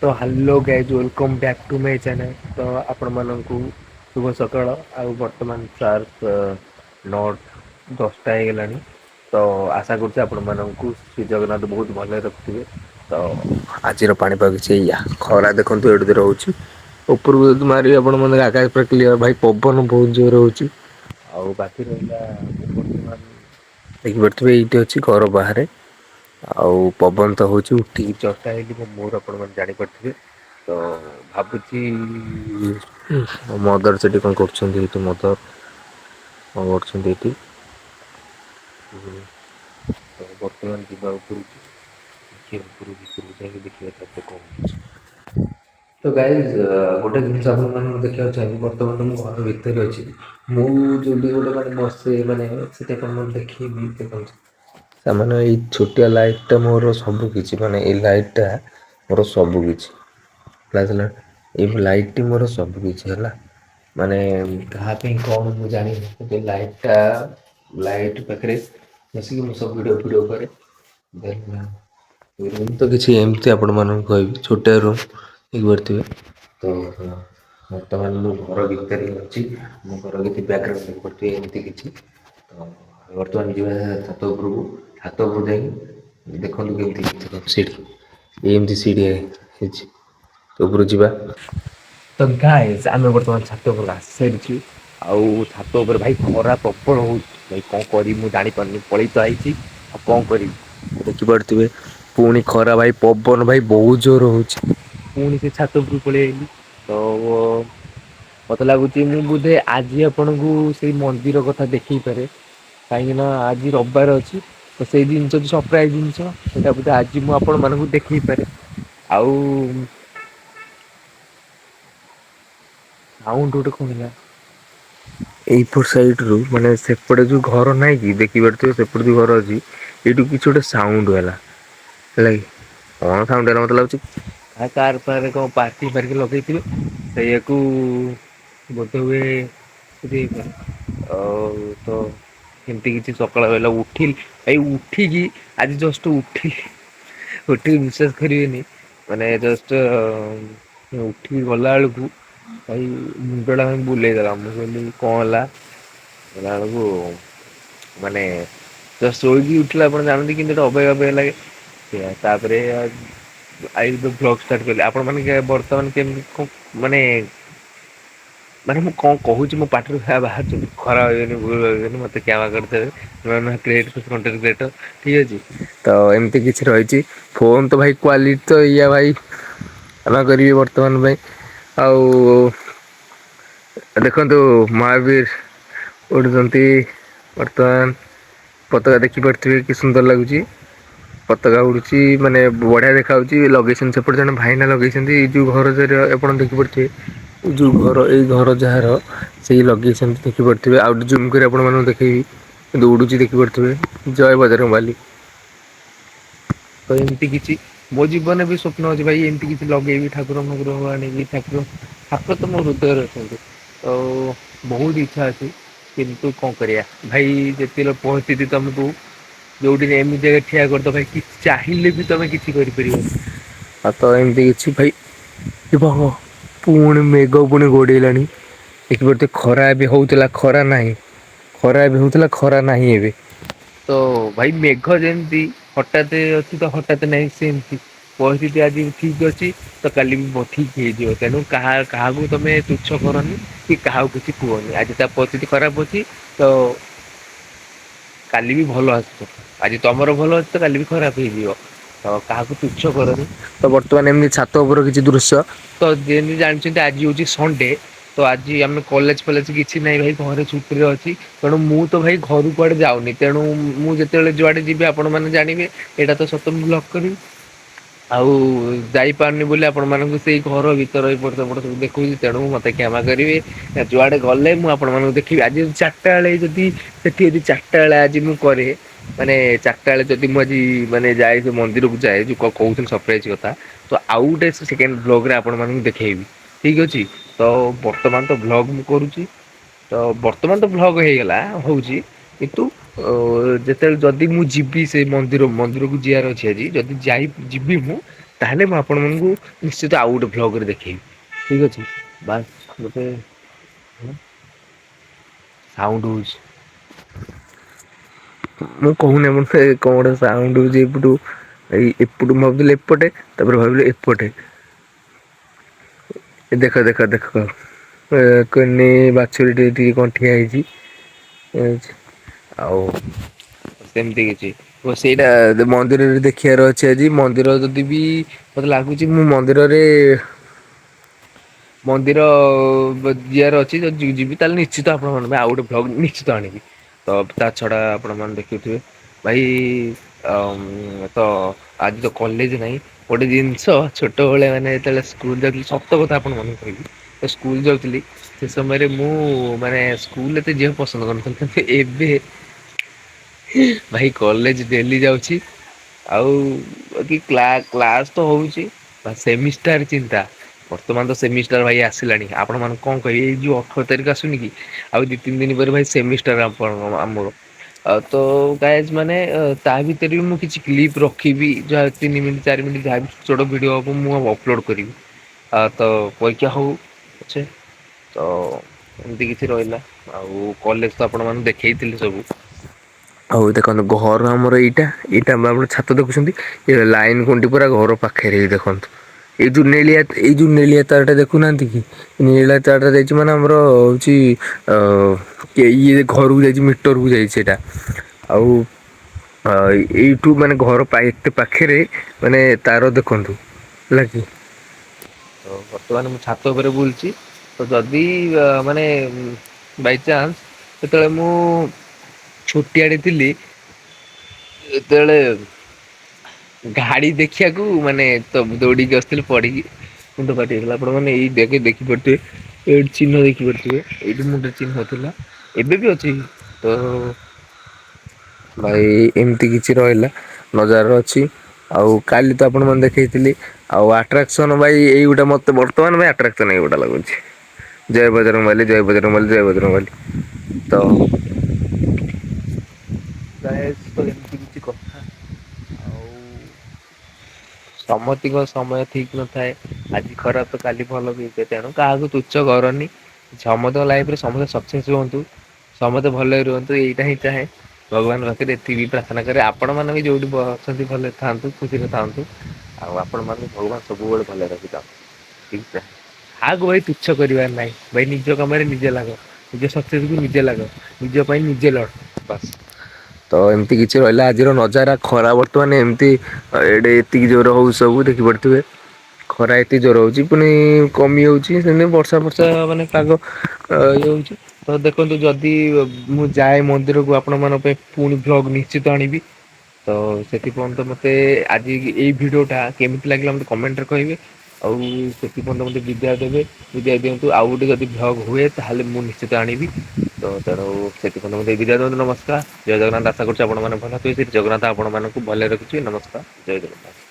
ତ hello guys welcome back to my channel. ତ ଆପଣମାନଙ୍କୁ ଶୁଭ ସକାଳ। ଆଉ ବର୍ତ୍ତମାନ ସାର୍କ ଦଶଟା ହେଇଗଲାଣି। ତ ଆଶା କରୁଛି ଆପଣ ମାନଙ୍କୁ ଶ୍ରୀ ଜଗନ୍ନାଥ ବହୁତ ଭଲରେ ରଖିଥିବେ। ତ ଆଜିର ପାଣିପାଗ କିଛି ଏଇଆ ଖରା ଦେଖନ୍ତୁ ଏଡେ ଜୋରେ ହଉଛି। ଉପରକୁ ଯଦି ମାରିବେ ଆପଣ ମାନେ ଆକାଶ ପୁରା କ୍ଲିୟର ଭାଇ ପବନ ବହୁତ ଜୋରରେ ହଉଛି। ଆଉ ବାକି ରହିଲା ବର୍ତ୍ତମାନ ଦେଖିପାରୁଥିବେ ଏଇଠି ଅଛି ଘର ବାହାରେ। ଆଉ ପବନ ତ ହଉଛି ଉଠିକି ଚର୍ଚ୍ଚା ହେଇକି ମୋ ମୁଡ ଆପଣ ମାନେ ଜାଣିପାରୁଥିବେ। ତ ଭାବୁଛି ମଦର ସେଠି କଣ କରୁଛନ୍ତି ଏଇଠି ମଦର କଣ କରୁଛନ୍ତି ଏଠି। ତ ବର୍ତ୍ତମାନ ଯିବା ଉପରକୁ ଭିତରକୁ ଯାଇକି ଦେଖିବା କେତେ କଣ ହଉଛି। ତ ଗାଇଜ ଗୋଟେ ଜିନିଷ ଆପଣ ମାନଙ୍କୁ ଦେଖିବାକୁ ଚାହିଁବି ବର୍ତ୍ତମାନ ମୁଁ ଘର ଭିତରେ ଅଛି। ମୁଁ ଯୋଉଠି ଗୋଟେ ମାନେ ବସେ ମାନେ ସେଠି ଆପଣ ଦେଖେଇବି ଦେଖନ୍ତୁ। ସାମାନ୍ୟ ଏଇ ଛୋଟିଆ ଲାଇଟ୍ ଟା ମୋର ସବୁ କିଛି ମାନେ ଏଇ ଲାଇଟ୍ ଟା ମୋର ସବୁ କିଛି ଏଇ ଲାଇଟ୍ ଟି ମୋର ସବୁ କିଛି ହେଲା। ମାନେ କାହା ପାଇଁ କଣ ମୁଁ ଜାଣିନି ଲାଇଟ୍ ଟା ଲାଇଟ୍ ପାଖରେ ବସିକି ମୁଁ ସବୁ ଭିଡିଓ ଫିଡିଓ କରେ। ରୁମ୍ ତ କିଛି ଏମିତି ଆପଣ ମାନଙ୍କୁ କହିବି ଛୋଟିଆ ରୁମ୍ ଦେଖିପାରୁଥିବେ। ତ ବର୍ତ୍ତମାନ ମୁଁ ଘର ଭିତରେ ହିଁ ଅଛି। ମୋ ଘର କିଛି ବ୍ୟାକଗ୍ରାଉଣ୍ଡ ଦେଖିପାରୁଥିବେ ଏମିତି କିଛି। ତ ବର୍ତ୍ତମାନ ଯିବା ଛାତ ଉପରକୁ ଛାତ ଉପରକୁ ଯାଇକି ଦେଖନ୍ତୁ କେମିତି ସିଢି ଏମିତି ସିଢି ହେଇଛି। ଉପରକୁ ଯିବା ତ ଗାଇଜ ଆମେ ବର୍ତ୍ତମାନ ଛାତ ଉପରକୁ ଆସି ସାରିଛୁ। ଆଉ ଛାତ ଉପରେ ଭାଇ ଖରା ପ୍ରବଳ ହଉଛି। ଭାଇ କଣ କରିବି ମୁଁ ଜାଣିପାରୁନି ପଳେଇ ତ ଆଇଛି ଆଉ କଣ କରିବି ଦେଖିପାରୁଥିବେ। ପୁଣି ଖରା ଭାଇ ପବନ ଭାଇ ବହୁତ ଜୋର ହଉଛି ପୁଣି ସେ ଛାତ ଉପରକୁ ପଳେଇ ଆଇଲି। ତ ମତେ ଲାଗୁଛି ମୁଁ ବୋଧେ ଆଜି ଆପଣଙ୍କୁ ସେଇ ମନ୍ଦିର କଥା ଦେଖେଇ ପାରେ। କାହିଁକି ନା ଆଜି ରବିବାର ଅଛି। ତ ସେଇ ଜିନିଷ ସରପ୍ରାଇଜ ଜିନିଷ ସେଇଟା ବୋଧେ ଆଜି ମୁଁ ଆପଣ ମାନଙ୍କୁ ଦେଖେଇ ପାରେ। ଆଉ ସାଉଣ୍ଡ ଗୋଟେ କଣ ହେଲା। ଏଇପଟ ସାଇଡ ରୁ ମାନେ ସେପଟେ ଯୋଉ ଘର ନାଇଁ କି ଦେଖିପାରୁଥିବେ ସେପଟେ ଯୋଉ ଘର ଅଛି। ଏଇଠୁ କିଛି ଗୋଟେ ସାଉଣ୍ଡ ହେଲା କି କଣ ସାଉଣ୍ଡ ହେଲା ମତେ ଲାଗୁଛି କାର ଫାର କଣ ପାର୍ଟି ଫାର୍ଟି ଲଗେଇଥିବେ ସେଇଆକୁ ବୋଧ ହୁଏ ଆଉ ତ ଏମିତି କିଛି ସକାଳ ହେଲା ଉଠିଲି ଏଇ ଉଠିକି ଆଜି ଜଷ୍ଟ ଉଠିଲି। ଉଠିକି ବିଶ୍ବାସ କରିବେନି ମାନେ ଜଷ୍ଟ ଉଠିକି ଗଲା ବେଳକୁ ଭାଇ ମୁଣ୍ଡ ଟା ବୁଲେଇ ଦେଲା ମୁଁ କହିଲି କଣ ହେଲା ଗଲା ବେଳକୁ ମାନେ ଶୋଇକି ଉଠିଲେ ଆପଣ ଜାଣନ୍ତି କିନ୍ତୁ ଗୋଟେ ଅବାଗିଆ ଅବାଗିଆ ଲାଗେ ସେଇଆ ତାପରେ ଆଇ ବ୍ଲଗ ଷ୍ଟାର୍ଟ କଲି ଆପଣ ମାନେ ବର୍ତ୍ତମାନ କେମିତି ମାନେ ମାନେ ମୁଁ କଣ କହୁଛି ମୋ ପାଟିରୁ ସେୟା ବାହାରୁଛି ଖରାପ ଭାବିବେନି ଭୁଲ ଭାବିବେନି ମତେ କ୍ଷମା କରିଦେବେ। ନୂଆ ନୂଆ କଣ୍ଟେଣ୍ଟ କ୍ରିଏଟର ଠିକ ଅଛି ତ ଏମିତି କିଛି ରହିଛି। ଫୋନ ତ ଭାଇ କ୍ଵାଲିଟି ତ ଏଇଆ ଭାଇ କ୍ଷମା କରିବେ ବର୍ତ୍ତମାନ ପାଇଁ ଆଉ ଦେଖନ୍ତୁ ମହାବୀର ଉଠୁଛନ୍ତି ବର୍ତ୍ତମାନ ପତାକା ଦେଖି ପାରୁଥିବେ କି ସୁନ୍ଦର ଲାଗୁଛି। ପତାକା ଉଡୁଛି ମାନେ ବଢିଆ ଦେଖା ହାଉଛି ଲଗେଇଛନ୍ତି ସେପଟେ ଜଣେ ଭାଇନା ଲଗେଇଛନ୍ତି ଏଇ ଯୋଉ ଘର ଆପଣ ଦେଖିପାରୁଥିବେ ଯୋଉ ଘର ଏଇ ଘର ଯାହାର ସେଇ ଲଗେଇଛନ୍ତି ଦେଖିପାରୁଥିବେ ଆଉ ଗୋଟେ ଜୁମ କରି ଆପଣ ମାନଙ୍କୁ ଦେଖେଇବି କିନ୍ତୁ ଉଡୁଛି ଦେଖିପାରୁଥିବେ ଜୟ ବଜରଙ୍ଗବାଲି। ତ ଏମିତି କିଛି ମୋ ଜୀବନରେ ବି ସ୍ୱପ୍ନ ଅଛି ଭାଇ ଏମିତି କିଛି ଲଗେଇବି ଠାକୁର ଫାକୁର ଆଣିବି ଠାକୁର ତ ମୋ ହୃଦୟରେ ଅଛନ୍ତି ଆଉ ବହୁତ ଇଚ୍ଛା ଅଛି। କିନ୍ତୁ କଣ କରିବା ଭାଇ ଯେତେବେଳେ ପରିସ୍ଥିତି ତମକୁ ଯୋଉଠି ଏମିତି ଜାଗା ଠିଆ କରିଦବ ଭାଇ କିଛି ଚାହିଁଲେ ବି ତମେ କିଛି କରିପାରିବନି। ଆଉ ତ ଏମିତି କିଛି ଭାଇ ପୁଣି ମେଘ ପୁଣି ଘୋଡେଇଲାଣି ଦେଖିପାରୁଥିବେ ଖରା ଏବେ ହଉଥିଲା ଖରା ନାହିଁ ଖରା ଏବେ ହଉଥିଲା ଖରା ନାହିଁ ଏବେ ତ ଭାଇ ମେଘ ଯେମିତି ହଠାତ ଅଛି ତ ହଠାତ ନାହିଁ ସେମିତି ପରିସ୍ଥିତି ଆଜି ଠିକ ଅଛି ତ କାଲି ବି ଠିକ ହେଇଯିବ ତେଣୁ କାହାକୁ ତମେ ତୁଚ୍ଛ କରନି କି କାହାକୁ କିଛି କୁହନି ଆଜି ତା ପରିସ୍ଥିତି ଖରାପ ଅଛି ତ କାଲି ବି ଭଲ ଆସିବ ଆଜି ତମର ଭଲ ଅଛି ତ କାଲି ବି ଖରାପ ହେଇଯିବ। ତ କାହାକୁ ତୁଚ୍ଛ କରନି ତ ବର୍ତ୍ତମାନ ଏମିତି ଛାତ ଉପର କିଛି ଦୃଶ୍ୟ ତ ଯେମିତି ଜାଣିଛନ୍ତି ଆଜି ହଉଛି ସଣ୍ଡେ ତ ଆଜି ଆମେ କଲେଜ ଫଲେଜ କିଛି ନାହିଁ ଭାଇ ଘରେ ଛୁଟିରେ ଅଛି। ତେଣୁ ମୁଁ ତ ଭାଇ ଘରୁ କୁଆଡେ ଯାଉନି ତେଣୁ ମୁଁ ଯେତେବେଳେ ଯୁଆଡେ ଯିବି ଆପଣ ମାନେ ଜାଣିବେ ଏଇଟା ତ ସତ ମୁଁ ବ୍ଲଗ କରିବି। ଆଉ ଯାଇପାରୁନି ବୋଲି ଆପଣ ମାନଙ୍କୁ ସେଇ ଘର ଭିତରେ ଏପଟ ସେପଟ ସବୁ ଦେଖଉଛି ତେଣୁ ମତେ କ୍ଷମା କରିବେ ଯୁଆଡେ ଗଲେ ମୁଁ ଆପଣ ମାନଙ୍କୁ ଦେଖିବି ଆଜି ଚାରିଟା ବେଳେ ଯଦି ସେଠି ଯଦି ଚାରିଟା ବେଳେ ଆଜି ମୁଁ କରେ ମାନେ ଚାରିଟା ବେଳେ ଯଦି ମୁଁ ଆଜି ମାନେ ଯାଏ ସେ ମନ୍ଦିରକୁ ଯାଏ ଯୋଉ କହୁଥିଲି ସରପ୍ରାଇଜ କଥା ତ ଆଉ ଗୋଟେ ସେକେଣ୍ଡ ବ୍ଲଗରେ ଆପଣ ମାନଙ୍କୁ ଦେଖେଇବି ଠିକ ଅଛି। ତ ବର୍ତ୍ତମାନ ତ ଭ୍ଲଗ ମୁଁ କରୁଛି ତ ବର୍ତ୍ତମାନ ତ ଭ୍ଲଗ ହେଇଗଲା ହଉଛି କିନ୍ତୁ ଯେତେବେଳେ ଯଦି ମୁଁ ଯିବି ସେ ମନ୍ଦିରକୁ ଯିବାର ଅଛି ଆଜି ଯଦି ଯିବି ମୁଁ ତାହେଲେ ମୁଁ ଆପଣ ମାନଙ୍କୁ ନିଶ୍ଚିତ ଆଉ ଗୋଟେ ଭ୍ଲଗରେ ଦେଖେଇବି ଠିକ ଅଛି। ବାସ୍ ଗୋଟେ ସାଉଣ୍ଡ ହଉଛି। ମୁଁ କହୁନି ଆପଣ କଣ ଗୋଟେ ସାଉଣ୍ଡ ହଉଛି ଏପଟୁ ଏଇ ଏପଟୁ ମୁଁ ଭାବୁଥିଲି ଏପଟେ ତାପରେ ଭାବିଲି ଏପଟେ। ଦେଖ ଦେଖ ଦେଖ କୁନି ବାଛୁରୀ ଟେ ଟିକେ କଣ ଠିଆ ହେଇଛି। ଆଉ ସେମିତି କିଛି ସେଇଟା ମନ୍ଦିରରେ ଦେଖିବାର ଅଛି ଆଜି ମନ୍ଦିର ଯଦି ବି ମତେ ଲାଗୁଛି ମୁଁ ମନ୍ଦିରରେ ମନ୍ଦିର ଯିଆର ଅଛି ଯଦି ଯିବି ତାହେଲେ ନିଶ୍ଚିତ ଆପଣ ମାନଙ୍କ ପାଇଁ ଆଉ ଗୋଟେ ଭ୍ଲଗ ନିଶ୍ଚିତ ଆଣିବି। ତ ତା ଛଡା ଆପଣ ମାନେ ଦେଖୁଥିବେ ଭାଇ ତ ଆଜି ତ କଲେଜ ନାହିଁ ଗୋଟେ ଜିନିଷ ଛୋଟବେଳେ ମାନେ ଯେତେବେଳେ ସ୍କୁଲ ଯାଉଥିଲି ସତ କଥା ଆପଣ ମାନଙ୍କୁ କହିବି ସ୍କୁଲ ଯାଉଥିଲି ସେ ସମୟରେ ମୁଁ ମାନେ ସ୍କୁଲ ଏତେ ଯିବାକୁ ପସନ୍ଦ କରୁନଥିଲି କିନ୍ତୁ ଏବେ ଭାଇ କଲେଜ ଡେଲି ଯାଉଛି। ଆଉ କି କ୍ଲାସ ତ ହଉଛି ବା ସେମିଷ୍ଟାର ଚିନ୍ତା ବର୍ତ୍ତମାନ ତ ସେମିଷ୍ଟାର ଭାଇ ଆସିଲାଣି ଆପଣ ମାନଙ୍କୁ କଣ କହିବି ଏଇ ଯୋଉ 18 ତାରିଖ ଆସୁନି କି ଆଉ ଦି ତିନି ଦିନ ପରେ ଭାଇ ସେମିଷ୍ଟାର ଆମର ଆଉ ତ ଗାଇଜ ମାନେ ତା ଭିତରେ ବି ମୁଁ କିଛି କ୍ଲିପ ରଖିବି ଯାହା 3 ମିନିଟ୍ 4 ମିନିଟ୍ ଯାହା ବି ଛୋଟ ଭିଡିଓ ହବ ମୁଁ ଅପଲୋଡ କରିବି। ତ ପରୀକ୍ଷା ହଉ ପଛେ ତ ଏମିତି କିଛି ରହିଲା ଆଉ କଲେଜ ତ ଆପଣ ମାନଙ୍କୁ ଦେଖେଇଥିଲି ସବୁ। ଆଉ ଦେଖନ୍ତୁ ଘର ଆମର ଏଇଟା ଆମର ଛାତ ଦେଖୁଛନ୍ତି ଲାଇନ ଖୁଣ୍ଟି ପୁରା ଘର ପାଖରେ ହି ଦେଖନ୍ତୁ ଏଇ ଯୋଉ ନେଳିଆ ତାରଟା ଦେଖୁନାହାନ୍ତି କି ନେଳିଆ ତାରଟା ଯାଇଛି ମାନେ ଆମର ହଉଛି ଅ ଇଏ ଘରକୁ ଯାଇଛି ମିଟରକୁ ଯାଇଛି ସେଇଟା ଆଉ ଏଇଠୁ ମାନେ ଘର ଏତେ ପାଖରେ ମାନେ ତାର ଦେଖନ୍ତୁ ହେଲା କି ତ ବର୍ତ୍ତମାନ ମୁଁ ଛାତ ଉପରେ ବୁଲୁଛି ତ ଯଦି ମାନେ ବାଇଚାନ୍ସ ଯେତେବେଳେ ମୁଁ ଛୋଟିଆଡେ ଥିଲି ଯେତେବେଳେ ଗାଡି ଦେଖିବାକୁ ମାନେ ତ ଦୌଡିକି ଆସିଥିଲି ପଡିକି ମୁଣ୍ଡ ଫାଟି ଯାଇଥିଲା ଆପଣ ମାନେ ଏଇ ଦେଖିପାରୁଥିବେ ଏଇଠି ଚିହ୍ନ ଦେଖିପାରୁଥିବେ ଏଇଠି ମୁଣ୍ଡ ଚିହ୍ନ ଥିଲା ଏବେ ବି ଅଛି ତ ଭାଇ ଏମିତି କିଛି ରହିଲା ନଜାର ଅଛି ଆଉ କାଲି ତ ଆପଣ ମାନେ ଦେଖେଇଥିଲି ଆଉ ଆଟ୍ରାକ୍ସନ ଭାଇ ଏଇ ଗୋଟେ ମତେ ବର୍ତ୍ତମାନ ପାଇଁ ଆଟ୍ରାକ୍ସନ ଏଇ ଗୋଟେ ଲାଗୁଛି ଜୟ ବଜରଙ୍ଗବାଲି ଜୟ ବଜରଙ୍ଗବାଲି ଜୟ ବଜରଙ୍ଗବାଲି ତ ଗାଇସ ତ ଏମିତି କିଛି କଥା ଆଉ ସମସ୍ତିଙ୍କ ସମୟ ଠିକ ନଥାଏ ଆଜି ଖରାପ ତ କାଲି ଭଲ ବି ହେଇଥାଏ ତେଣୁ କାହାକୁ ତୁଚ୍ଛ କରନି ସମସ୍ତଙ୍କ ଲାଇଫରେ ସମସ୍ତେ ସକ୍ସେସ ହୁଅନ୍ତୁ ସମସ୍ତେ ଭଲରେ ରୁହନ୍ତୁ ଏଇଟା ହିଁ ଚାହେଁ ଭଗବାନ ପାଖରେ ଏତିକି ପ୍ରାର୍ଥନା କରେ ଆପଣ ମାନେ ବି ଯୋଉଠି ଅଛନ୍ତି ଭଲରେ ଥାଆନ୍ତୁ ଖୁସିରେ ଥାଆନ୍ତୁ ଆଉ ଆପଣ ମାନଙ୍କୁ ଭଗବାନ ସବୁବେଳେ ଭଲରେ ରଖିଥାନ୍ତୁ ଠିକ କାହାକୁ ଭାଇ ତୁଚ୍ଛ କରିବାର ନାହିଁ ଭାଇ ନିଜ କାମରେ ନିଜେ ଲାଗ ନିଜ ସକ୍ସେସକୁୁ ନିଜେ ଲାଗ ନିଜ ପାଇଁ ନିଜେ ଲଢ ବାସ୍ ତ ଏମିତି କିଛି ରହିଲା ଆଜିର ନଜାରା ଖରା ବର୍ତ୍ତମାନ ଏମିତି ଏଡେ ଏତିକି ଜୋର ହଉଛି ସବୁ ଦେଖିପାରୁଥିବେ ଖରା ଏତେ ଜୋର ହଉଛି ପୁଣି କମି ଯାଉଛି ସେମିତି ବର୍ଷା ଫର୍ଷା ମାନେ ପାଗ ଇଏ ହଉଛି ତ ଦେଖନ୍ତୁ ଯଦି ମୁଁ ଯାଏ ମନ୍ଦିରକୁ ଆପଣ ମାନଙ୍କ ପାଇଁ ପୁଣି ଭ୍ଲଗ ନିଶ୍ଚିତ ଆଣିବି ତ ସେଥିପର୍ଯ୍ୟନ୍ତ ମତେ ଆଜି ଏଇ ଭିଡିଓ ଟା କେମିତି ଲାଗିଲା ମତେ କମେଣ୍ଟରେ କହିବେ ଆଉ ସେଥିପର୍ଯ୍ୟନ୍ତ ମତେ ବିଦାୟ ଦେବେ ବିଦାୟ ଦିଅନ୍ତୁ ଆଉ ଗୋଟେ ଯଦି ଭ୍ଲଗ ହୁଏ ତାହେଲେ ମୁଁ ନିଶ୍ଚିତ ଆଣିବି ତ ତେଣୁ ସେଥିପର୍ଯ୍ୟନ୍ତ ମତେ ବିଦାୟ ଦିଅନ୍ତୁ ନମସ୍କାର ଜୟ ଜଗନ୍ନାଥ ଆଶା କରୁଛି ଆପଣ ମାନେ ଭଲ ଥିବେ ଶ୍ରୀ ଜଗନ୍ନାଥ ଆପଣ ମାନଙ୍କୁ ଭଲରେ ରଖିଥିବେ ନମସ୍କାର ଜୟ ଜଗନ୍ନାଥ